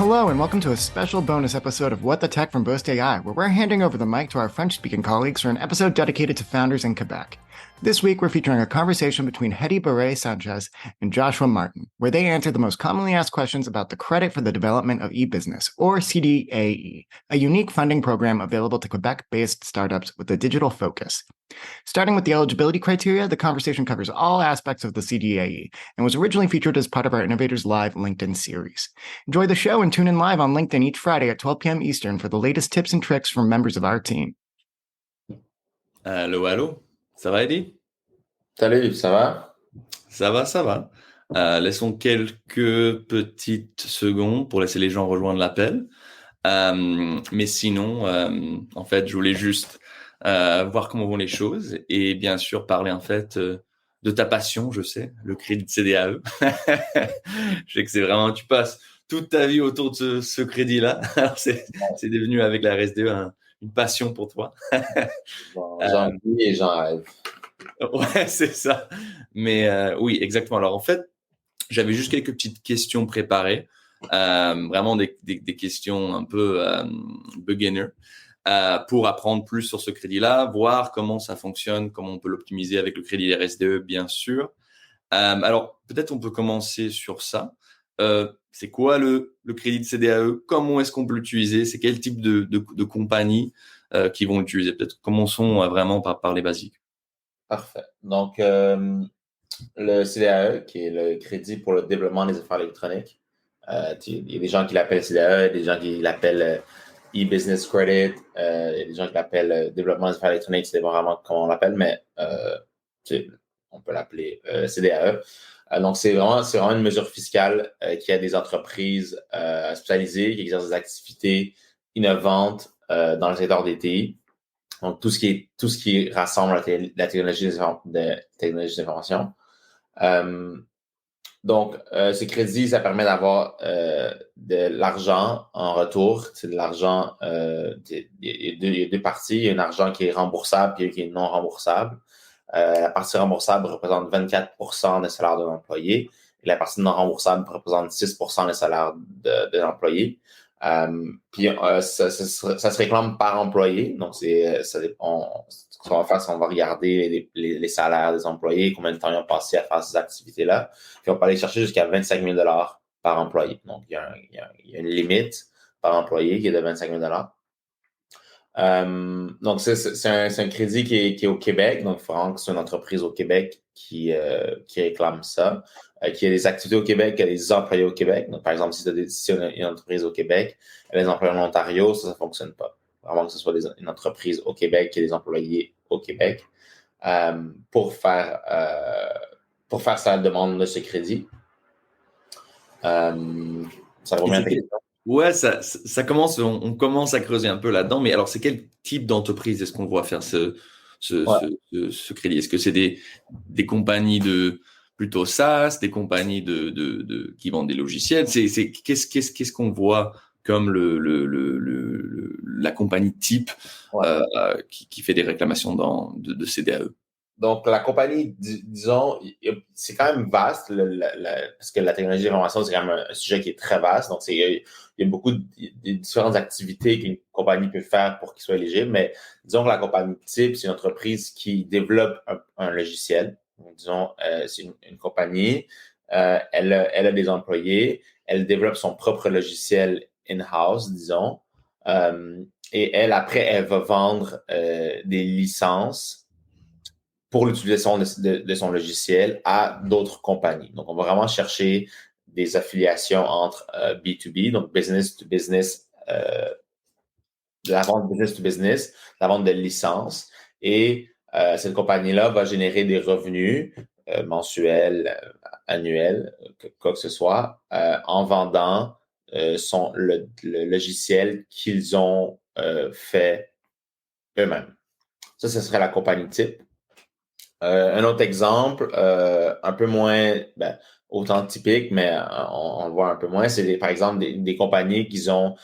Hello, and welcome to a special bonus episode of What the Tech from Boast AI, where we're handing over the mic to our French-speaking colleagues for an episode dedicated to founders in Quebec. This week, we're featuring a conversation between Hedy Barret-Sanchez and Joshua Martin, where they answer the most commonly asked questions about the Credit for the Development of E-Business, or CDAE, a unique funding program available to Quebec-based startups with a digital focus. Starting with the eligibility criteria, the conversation covers all aspects of the CDAE and was originally featured as part of our Innovators Live LinkedIn series. Enjoy the show and tune in live on LinkedIn each Friday at 12 p.m. Eastern for the latest tips and tricks from members of our team. Allô, allô, ça va Eddy? Salut, ça va? Ça va, ça va. Laissons quelques petites secondes pour laisser les gens rejoindre l'appel. Mais sinon, en fait, je voulais juste voir comment vont les choses et bien sûr parler en fait de ta passion, je sais, le crédit de CDAE. Je sais que c'est vraiment, tu passes toute ta vie autour de ce crédit-là. Alors c'est devenu avec la RSDE une passion pour toi. J'en vis et j'en rêve. Ouais, c'est ça. Mais oui, exactement. Alors en fait, j'avais juste quelques petites questions préparées, vraiment des questions un peu beginner, pour apprendre plus sur ce crédit-là, voir comment ça fonctionne, comment on peut l'optimiser avec le crédit RSDE, bien sûr. Alors peut-être on peut commencer sur ça. C'est quoi le crédit de CDAE? Comment est-ce qu'on peut l'utiliser? C'est quel type de compagnies qui vont l'utiliser? Peut-être commençons vraiment par les basiques. Parfait. Donc, le CDAE, qui est le crédit pour le développement des affaires électroniques, il y a des gens qui l'appellent CDAE, des gens qui l'appellent e-business credit, il y a des gens qui l'appellent développement des affaires électroniques, c'est vraiment comment on l'appelle, mais on peut l'appeler CDAE. Donc, c'est vraiment une mesure fiscale qui a des entreprises spécialisées, qui exercent des activités innovantes dans le secteur des TI. Donc, tout ce qui rassemble la technologie d'information. Donc, ce crédit, ça permet d'avoir de l'argent en retour. C'est de l'argent, il y a deux parties. Il y a un argent qui est remboursable et qui est non remboursable. La partie remboursable représente 24% des salaires de l'employé et la partie non remboursable représente 6% des salaires de l'employé. Puis ça se réclame par employé, donc ça dépend. Ce qu'on va faire, c'est qu'on va regarder les salaires des employés, combien de temps ils ont passé à faire ces activités-là, puis on peut aller chercher jusqu'à 25 000 $ par employé. Donc il y a une limite par employé qui est de 25 000 $. Donc c'est un crédit qui est au Québec, donc il faut vraiment que c'est une entreprise au Québec qui réclame ça. Qui a des activités au Québec, qui a des employés au Québec. Donc, par exemple, si tu as une entreprise au Québec, les employés en Ontario, ça ne fonctionne pas. Vraiment que ce soit une entreprise au Québec qui a des employés au Québec pour faire sa demande de ce crédit. Ça revient à ta question? Ouais, ça commence, on commence à creuser un peu là-dedans. Mais alors, c'est quel type d'entreprise est-ce qu'on voit faire ce crédit? Est-ce que c'est des compagnies plutôt SaaS, des compagnies qui vendent des logiciels? Qu'est-ce qu'on voit comme la compagnie type qui fait des réclamations de CDAE? Donc, la compagnie, disons, c'est quand même vaste, parce que la technologie d'information, c'est quand même un sujet qui est très vaste. Donc, il y a beaucoup de différentes activités qu'une compagnie peut faire pour qu'il soit éligible. Mais disons que la compagnie type, c'est une entreprise qui développe un logiciel. Donc, disons, c'est une compagnie, elle a des employés, elle développe son propre logiciel in-house, disons. Et après, elle va vendre des licences pour l'utilisation de son logiciel à d'autres compagnies. Donc, on va vraiment chercher des affiliations entre B2B, donc business to business, de la vente business to business, la vente de licences. Et cette compagnie-là va générer des revenus mensuels, annuels, quoi que ce soit, en vendant le logiciel qu'ils ont fait eux-mêmes. Ça, ce serait la compagnie type. Un autre exemple, un peu moins autant typique, mais on le voit un peu moins, c'est par exemple des compagnies qui ont,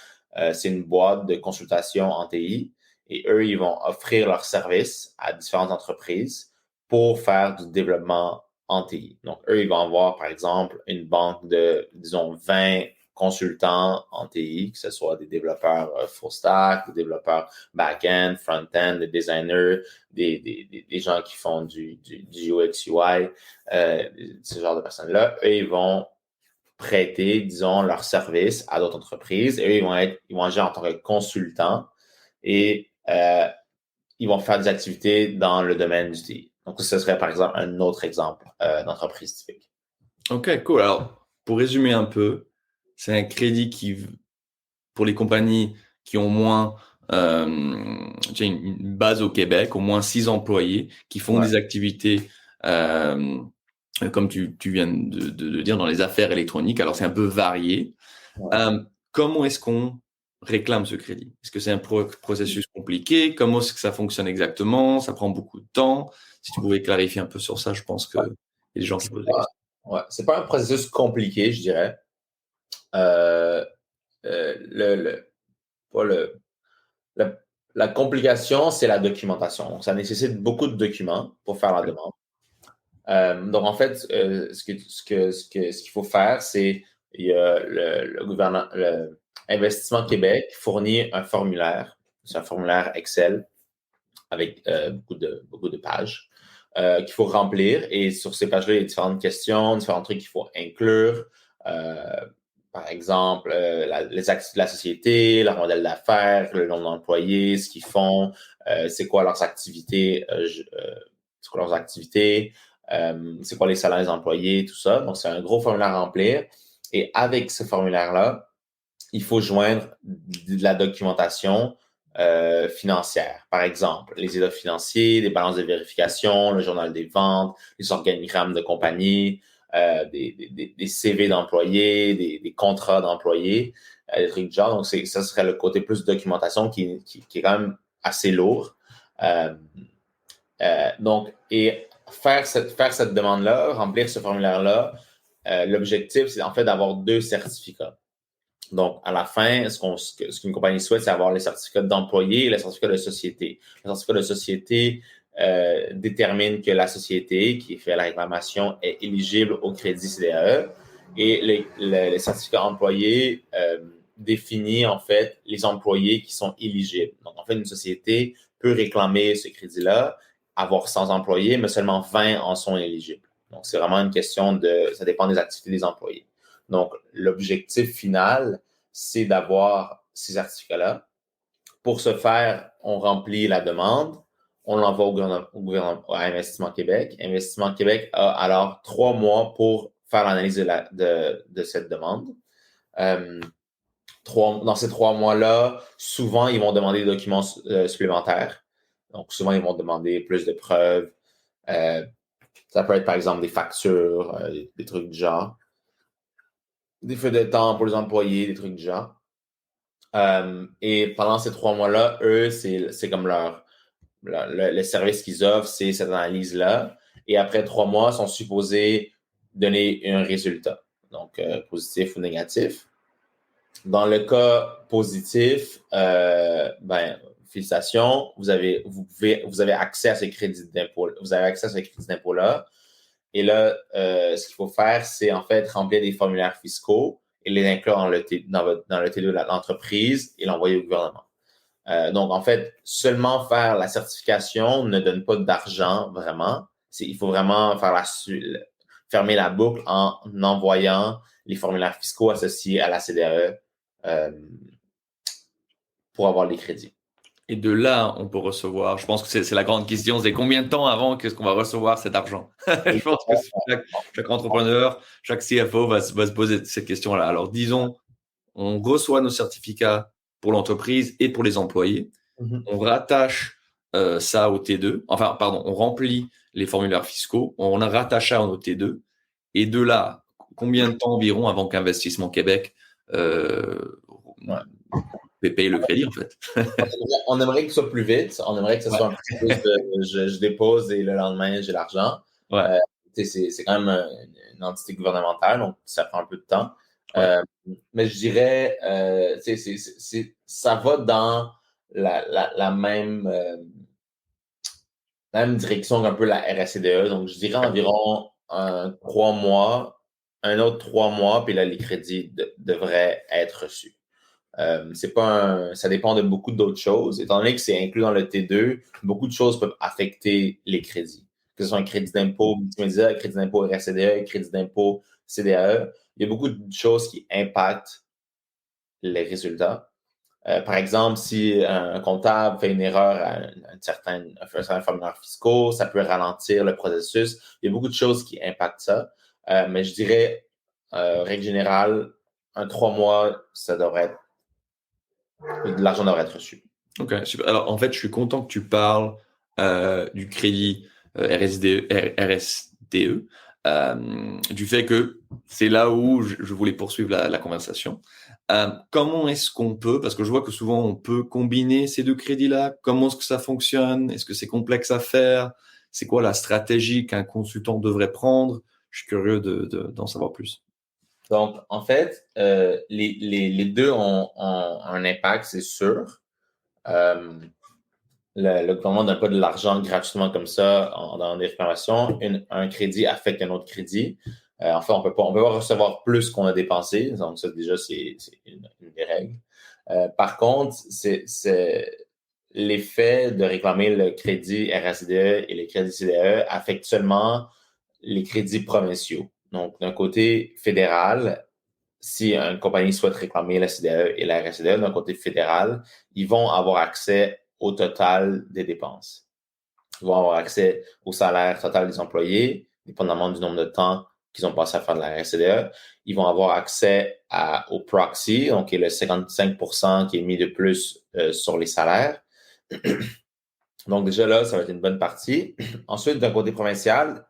c'est une boîte de consultation en TI et eux, ils vont offrir leurs services à différentes entreprises pour faire du développement en TI. Donc, eux, ils vont avoir, par exemple, une banque de, disons, 20 consultants en TI, que ce soit des développeurs full stack, des développeurs back-end, front-end, des designers, des gens qui font du UX, UI, ce genre de personnes-là. Eux, ils vont prêter, disons, leurs services à d'autres entreprises. Et eux, ils vont agir en tant que consultants et ils vont faire des activités dans le domaine du TI. Donc, ce serait, par exemple, un autre exemple d'entreprise typique. OK, cool. Alors, pour résumer un peu, c'est un crédit pour les compagnies qui ont moins une base au Québec, au moins 6 employés, qui font des activités, comme tu viens de dire, dans les affaires électroniques. Alors, c'est un peu varié. Comment est-ce qu'on réclame ce crédit? Est-ce que c'est un processus compliqué? Comment est-ce que ça fonctionne exactement? Ça prend beaucoup de temps. Si tu pouvais clarifier un peu sur ça, je pense qu'il y a des gens qui posent des questions. Ouais, c'est pas un processus compliqué, je dirais. La complication, c'est la documentation. Donc, ça nécessite beaucoup de documents pour faire la demande. Donc, en fait, ce qu'il faut faire, c'est il y a le gouvernement, Investissement Québec fournit un formulaire. C'est un formulaire Excel avec beaucoup de pages qu'il faut remplir. Et sur ces pages-là, il y a différentes questions, différents trucs qu'il faut inclure. Par exemple, les actifs de la société, leur modèle d'affaires, le nombre d'employés, ce qu'ils font, c'est quoi leurs activités, c'est quoi les salaires des employés, tout ça. Donc, c'est un gros formulaire à remplir. Et avec ce formulaire-là, il faut joindre de la documentation financière. Par exemple, les états financiers, des balances de vérification, le journal des ventes, les organigrammes de compagnie, des CV d'employés, des contrats d'employés, des trucs du genre. Donc, ça serait le côté plus documentation qui est quand même assez lourd. Donc, et faire cette demande-là, remplir ce formulaire-là, l'objectif, c'est en fait d'avoir 2 certificats. Donc, à la fin, ce qu'une compagnie souhaite, c'est avoir les certificats d'employé et les certificats de société. Le certificat de société détermine que la société qui fait la réclamation est éligible au crédit CDAE et les certificats employés définit en fait les employés qui sont éligibles. Donc, en fait, une société peut réclamer ce crédit-là, avoir 100 employés, mais seulement 20 en sont éligibles. Donc, c'est vraiment une question ça dépend des activités des employés. Donc, l'objectif final, c'est d'avoir ces certificats-là. Pour ce faire, on remplit la demande, on l'envoie au gouvernement, à Investissement Québec. Investissement Québec a alors 3 mois pour faire l'analyse de cette demande. Dans ces 3 mois-là, souvent, ils vont demander des documents supplémentaires. Donc, souvent, ils vont demander plus de preuves. Ça peut être, par exemple, des factures, des trucs du genre. Des feux de temps pour les employés, des trucs du genre. Et pendant ces 3 mois-là, eux, c'est comme le service qu'ils offrent, c'est cette analyse-là. Et après 3 mois, ils sont supposés donner un résultat, donc positif ou négatif. Dans le cas positif, félicitations, vous avez accès à ce crédit d'impôt. Vous avez accès à ce crédit d'impôt-là. Et là, ce qu'il faut faire, c'est en fait remplir des formulaires fiscaux et les inclure dans le T2 de l'entreprise et l'envoyer au gouvernement. Donc, en fait, seulement faire la certification ne donne pas d'argent vraiment. Il faut vraiment fermer la boucle en envoyant les formulaires fiscaux associés à la CDAE pour avoir les crédits. Et de là, on peut recevoir, je pense que c'est la grande question, c'est combien de temps avant qu'est-ce qu'on va recevoir cet argent? Je pense que chaque entrepreneur, chaque CFO va se poser cette question-là. Alors, disons, on reçoit nos certificats pour l'entreprise et pour les employés. On rattache ça au T2. Enfin, pardon, on remplit les formulaires fiscaux, on a rattaché à notre T2. Et de là, combien de temps environ avant qu'Investissement Québec paye le crédit, en fait? On aimerait que ce soit plus vite. On aimerait que ce soit un peu plus de je dépose et le lendemain, j'ai l'argent. Ouais. C'est quand même une entité gouvernementale, donc ça prend un peu de temps. Ouais. Mais je dirais, ça va dans la même direction qu'un peu la RSCDE. Donc, je dirais environ 3 mois un autre 3 mois, puis là, les crédits devraient être reçus. Ça dépend de beaucoup d'autres choses. Étant donné que c'est inclus dans le T2, beaucoup de choses peuvent affecter les crédits. Que ce soit un crédit d'impôt multimédia, un crédit d'impôt RSCDE, un crédit d'impôt CDAE. Il y a beaucoup de choses qui impactent les résultats. Par exemple, si un comptable fait une erreur à un certain formulaire fiscal, ça peut ralentir le processus. Il y a beaucoup de choses qui impactent ça. Mais je dirais, règle générale, un 3 mois, l'argent devrait être reçu. Ok, super. Alors, en fait, je suis content que tu parles du crédit RSDE, du fait que c'est là où je voulais poursuivre la conversation. Comment est-ce qu'on peut, parce que je vois que souvent on peut combiner ces deux crédits-là, comment est-ce que ça fonctionne? Est-ce que c'est complexe à faire? C'est quoi la stratégie qu'un consultant devrait prendre? Je suis curieux d'en savoir plus. Donc, en fait, les deux ont un impact, c'est sûr. Le gouvernement ne donne pas de l'argent gratuitement comme ça dans des réclamations. Un crédit affecte un autre crédit. Enfin, on peut pas recevoir plus qu'on a dépensé. Donc, ça, déjà, c'est une des règles. Par contre, c'est l'effet de réclamer le crédit RSDE et le crédit CDE affecte seulement les crédits provinciaux. Donc, d'un côté fédéral, si une compagnie souhaite réclamer la CDE et la RSDE, d'un côté fédéral, ils vont avoir accès au total des dépenses. Ils vont avoir accès au salaire total des employés, dépendamment du nombre de temps qu'ils ont passé à faire de la RSDE. Ils vont avoir accès au proxy, donc qui est le 55% qui est mis de plus sur les salaires. Donc déjà là, ça va être une bonne partie. Ensuite, d'un côté provincial,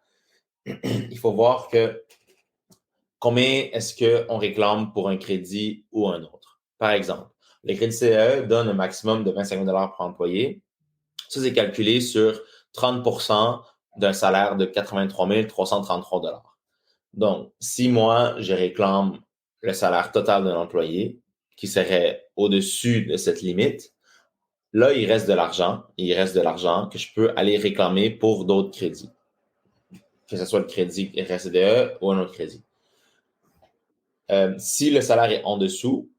il faut voir que combien est-ce qu'on réclame pour un crédit ou un autre. Par exemple, le crédit CE donne un maximum de 25 000 par employé. Ça, c'est calculé sur 30% d'un salaire de 83 333 $. Donc, si moi, je réclame le salaire total d'un employé qui serait au-dessus de cette limite, là, il reste de l'argent. Il reste de l'argent que je peux aller réclamer pour d'autres crédits. Que ce soit le crédit RSDE ou un autre crédit. Si le salaire est en dessous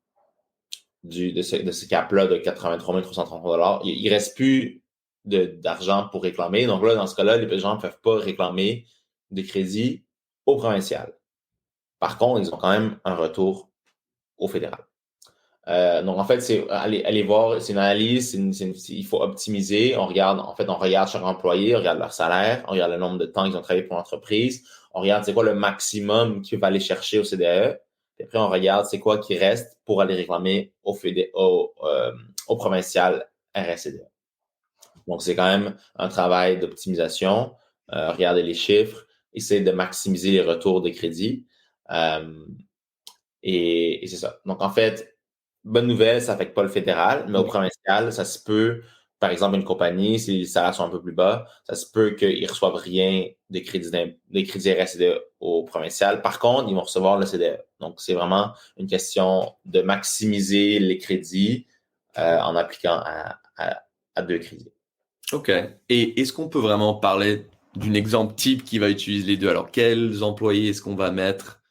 de ce cap-là de 83 333 $, il ne reste plus d'argent pour réclamer. Donc là, dans ce cas-là, les gens ne peuvent pas réclamer de crédit au provincial. Par contre, ils ont quand même un retour au fédéral. Donc, en fait, c'est aller voir, c'est une analyse, il faut optimiser. On regarde chaque employé, on regarde leur salaire, on regarde le nombre de temps qu'ils ont travaillé pour l'entreprise, on regarde c'est quoi le maximum qu'ils va aller chercher au CDE, puis après, on regarde c'est quoi qui reste pour aller réclamer au provincial RSCDE. Donc, c'est quand même un travail d'optimisation. Regarder les chiffres, essayer de maximiser les retours de crédit. Et c'est ça. Donc, en fait, bonne nouvelle, ça n'affecte pas le fédéral, mais au provincial, ça se peut, par exemple, une compagnie, si les salaires sont un peu plus bas, ça se peut qu'ils ne reçoivent rien des crédits RSCDE au provincial. Par contre, ils vont recevoir le CDE. Donc, c'est vraiment une question de maximiser les crédits en appliquant à deux crédits. OK. Et est-ce qu'on peut vraiment parler d'un exemple type qui va utiliser les deux? Alors, quels employés est-ce qu'on va mettre?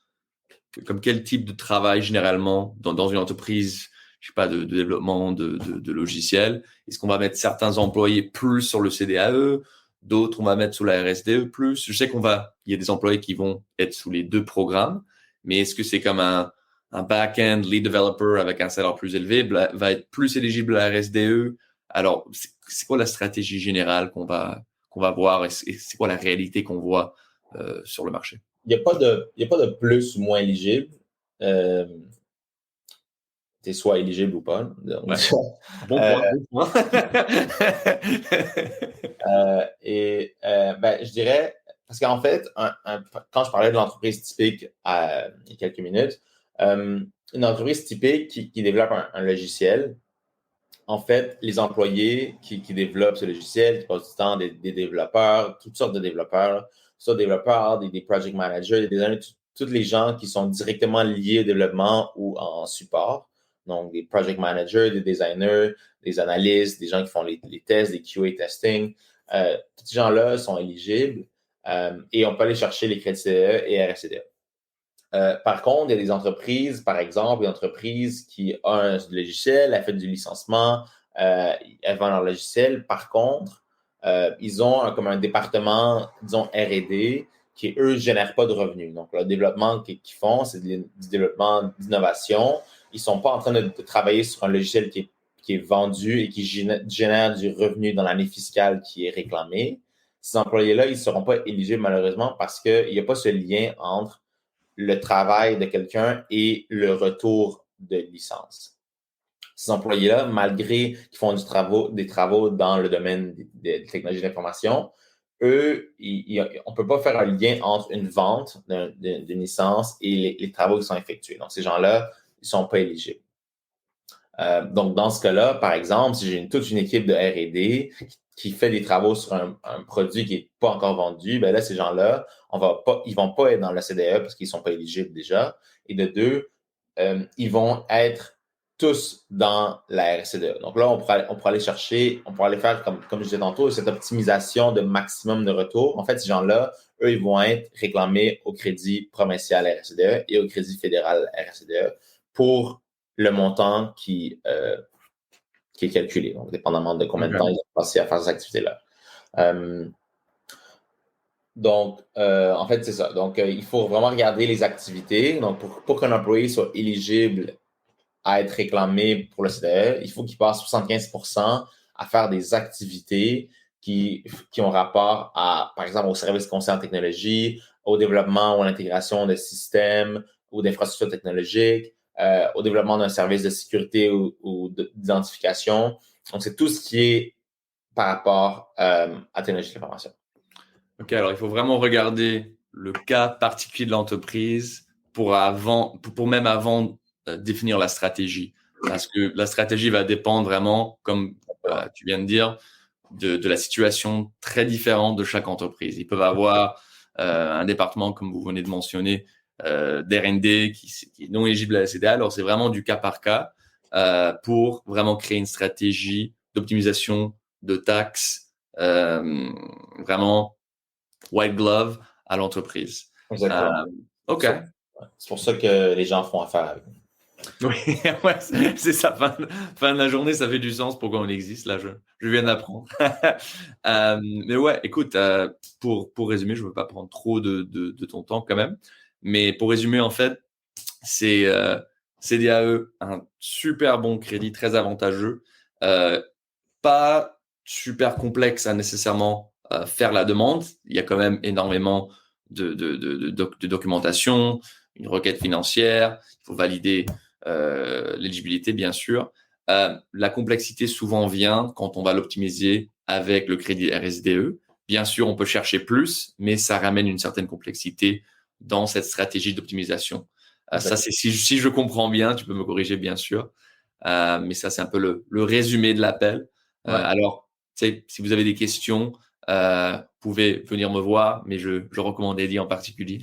Comme quel type de travail généralement dans une entreprise, je sais pas, de développement de logiciels? Est-ce qu'on va mettre certains employés plus sur le CDAE, d'autres on va mettre sous la RSDE plus? Je sais il y a des employés qui vont être sous les deux programmes, mais est-ce que c'est comme un back-end lead developer avec un salaire plus élevé va être plus éligible à la RSDE? Alors, c'est quoi la stratégie générale qu'on va voir et c'est quoi la réalité qu'on voit sur le marché? Il n'y a pas de plus ou moins éligible. T'es soit éligible ou pas. Donc, ouais. Bon point. Je dirais, parce qu'en fait, quand je parlais de l'entreprise typique il y a quelques minutes, une entreprise typique qui développe un logiciel, en fait, les employés qui développent ce logiciel, qui passent du temps, des développeurs, toutes sortes de développeurs, soit développeurs, des project managers, des designers, tous les gens qui sont directement liés au développement ou en support. Donc, des project managers, des designers, des analystes, des gens qui font les tests, des QA testing. Tous ces gens-là sont éligibles et on peut aller chercher les crédits CDE et RSCDE. Par contre, il y a des entreprises, par exemple, une entreprise qui a un logiciel, elle fait du licenciement, elle vend leur logiciel. Par contre, ils ont comme un département, disons, R&D, qui, eux, ne génèrent pas de revenus. Donc, le développement qu'ils font, c'est du développement d'innovation. Ils ne sont pas en train de travailler sur un logiciel qui est vendu et qui génère du revenu dans l'année fiscale qui est réclamée. Ces employés-là, ils ne seront pas éligibles malheureusement parce qu'il n'y a pas ce lien entre le travail de quelqu'un et le retour de licence. Ces employés-là, malgré qu'ils font des travaux dans le domaine des technologies d'information, eux, on ne peut pas faire un lien entre une vente d'une licence et les travaux qui sont effectués. Donc, ces gens-là, ils ne sont pas éligibles. Donc, dans ce cas-là, par exemple, si j'ai toute une équipe de R&D qui fait des travaux sur un produit qui n'est pas encore vendu, ben là, ces gens-là, ils vont pas être dans la CDE parce qu'ils ne sont pas éligibles déjà. Et de deux, ils vont être tous dans la RCDE. Donc là, on pourrait aller chercher, on pourrait aller faire, comme je disais tantôt, cette optimisation de maximum de retour. En fait, ces gens-là, eux, ils vont être réclamés au crédit provincial RCDE et au crédit fédéral RCDE pour le montant qui est calculé, donc dépendamment de combien de temps ils ont passé à faire ces activités-là. Donc, en fait, c'est ça. Donc, il faut vraiment regarder les activités. Donc, pour qu'un employé soit éligible à être réclamé pour le CDE, il faut qu'il passe 75% à faire des activités qui ont rapport à, par exemple, au service conseil en technologie, au développement ou à l'intégration de systèmes ou d'infrastructures technologiques, au développement d'un service de sécurité ou d'identification. Donc, c'est tout ce qui est par rapport à technologie de l'information. OK, alors il faut vraiment regarder le cas particulier de l'entreprise pour même avant définir la stratégie. Parce que la stratégie va dépendre vraiment, comme tu viens de dire, de la situation très différente de chaque entreprise. Ils peuvent avoir un département, comme vous venez de mentionner, d'R&D qui est non éligible à la CDA. Alors, c'est vraiment du cas par cas pour vraiment créer une stratégie d'optimisation de taxes vraiment white glove à l'entreprise. Exactement. OK. C'est pour ça que les gens font affaire avec nous. Oui, ouais, c'est ça. Fin de la journée, ça fait du sens pourquoi on existe. Là, je viens d'apprendre. Mais ouais, écoute, pour résumer, je ne veux pas prendre trop de ton temps quand même. Mais pour résumer, en fait, c'est CDAE, un super bon crédit, très avantageux. Pas super complexe à nécessairement faire la demande. Il y a quand même énormément de documentation, une requête financière, il faut valider l'éligibilité, bien sûr. La complexité souvent vient quand on va l'optimiser avec le crédit RSDE. Bien sûr, on peut chercher plus, mais ça ramène une certaine complexité dans cette stratégie d'optimisation. Ça, c'est si je comprends bien, tu peux me corriger, bien sûr. Mais ça, c'est un peu le résumé de l'appel. Ouais. Alors, si vous avez des questions, vous pouvez venir me voir, mais je recommande Eddie en particulier.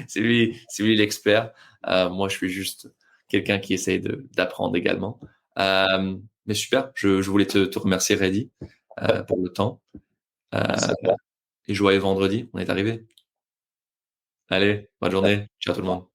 c'est lui l'expert. Moi, je suis juste quelqu'un qui essaye d'apprendre également. Mais super, je voulais te remercier, Reddy, pour le temps. Et joyeux vendredi, on est arrivé. Allez, bonne journée. Ciao tout le monde.